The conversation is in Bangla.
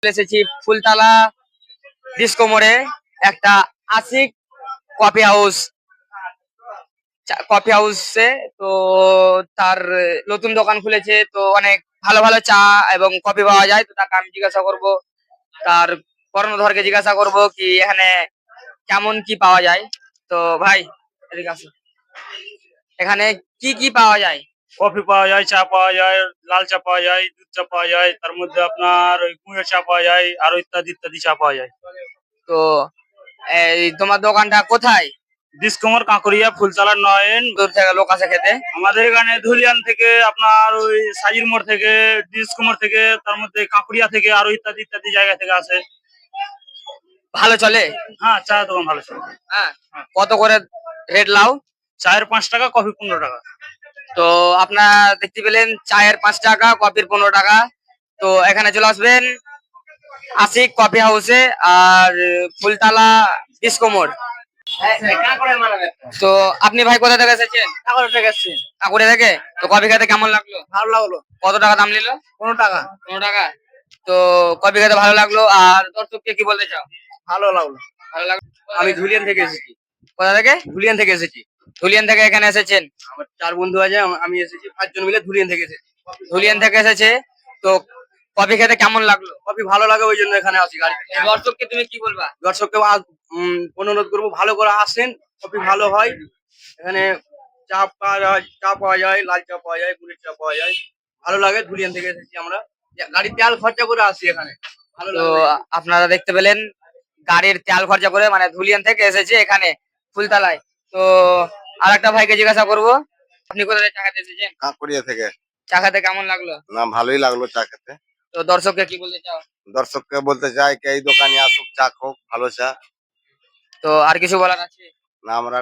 এসেছি ফুলতলা ডিস্কো মোড়ে একটা আশিক কফি হাউস কফি হাউসে। তো তার নতুন দোকান খুলেছে, তো অনেক ভালো ভালো চা এবং কফি পাওয়া যায়। তো তাকে আমি জিজ্ঞাসা করব, তার কর্ণধরকে জিজ্ঞাসা করব কি এখানে কেমন কি পাওয়া যায়। তো ভাই এদিকে আসো, এখানে কি কি পাওয়া যায়? কফি পাওয়া যায়, চা পাওয়া যায়, লাল চা পাওয়া যায়, দুধ চা পাওয়া যায়, তার মধ্যে আপনার ওই গুঁড়ো চা পাওয়া যায়, আরো ইত্যাদি ইত্যাদি চা পাওয়া যায়। তো এই তোমার দোকানটা কোথায়? ডিসকোমর কাঁকড়িয়া ফুলতলার নয়ন। দূর থেকে লোক আসে খেতে? আমাদের এখানে ধুলিয়ান থেকে, আপনার ওই সাজির মোড় থেকে, ডিসকোমর থেকে, তার মধ্যে কাঁকড়িয়া থেকে, আরো ইত্যাদি ইত্যাদি জায়গা থেকে আসে। ভালো চলে? হ্যাঁ, চা দোকান ভালো চলে। হ্যাঁ। কত করে রেট লাও? চায়ের 5 টাকা, কফি 15 টাকা। তো আপনারা দেখতে পেলেন, চায়ের 5 টাকা, কফির 15 টাকা। তো এখানে চলে আসবেন আশিক কফি হাউসে আর ফুলতলা ডিস্কো মোড়। তো আপনি ভাই কোথা থেকে এসেছেন? ঠাকুর থেকে এসছি। ঠাকুরে থেকে। তো কফি খেতে কেমন লাগলো? ভালো লাগলো। কত টাকা দাম নিল? 15 টাকা। 15 টাকা। তো কফি খেতে ভালো লাগলো। আর দর্শককে কি বলতে চাও? ভালো লাগলো। ভালো লাগলো। আমি ধুলিয়ান থেকে এসেছি। কোথা থেকে? ধুলিয়ান থেকে এসেছি। ধুলিয়ান থেকে এখানে এসেছেন? আমার 4 বন্ধু আছে, আমি এসেছি 5 জন মিলে ধুলিয়ান থেকে এসেছি। ধুলিয়ান থেকে এসেছে। তো কফি খেতে কেমন লাগলো? কফি ভালো লাগে, ওই জন্য এখানে আসি গাড়ি। দর্শককে তুমি কি বলবা? দর্শককে অনুরোধ করবো ভালো করে আসেন, কফি ভালো হয় এখানে। চা পাওয়া যায়, লাল চা পাওয়া যায়, গুড়ের চা পাওয়া যায়। ভালো লাগে। ধুলিয়ান থেকে এসেছি আমরা, গাড়ি তেল খরচা করে আসি এখানে। ভালো তো লাগে। আপনারা দেখতে পেলেন, গাড়ির তেল খরচা করে মানে ধুলিয়ান থেকে এসেছে এখানে ফুলতলায়। তো আর একটা ভাইকে জিজ্ঞাসা করব, আপনি কোথা থেকে চা খেতে এসেছেন? কাঁকুড়িয়া থেকে। চা খেতে কেমন লাগলো? না, ভালোই লাগলো চা খেতে। তো দর্শককে কি বলতে চাও? দর্শককে বলতে চাই কি এই দোকানে আসুক, চা হোক, ভালো চা। তো আর কিছু বলার আছে? না, আমরা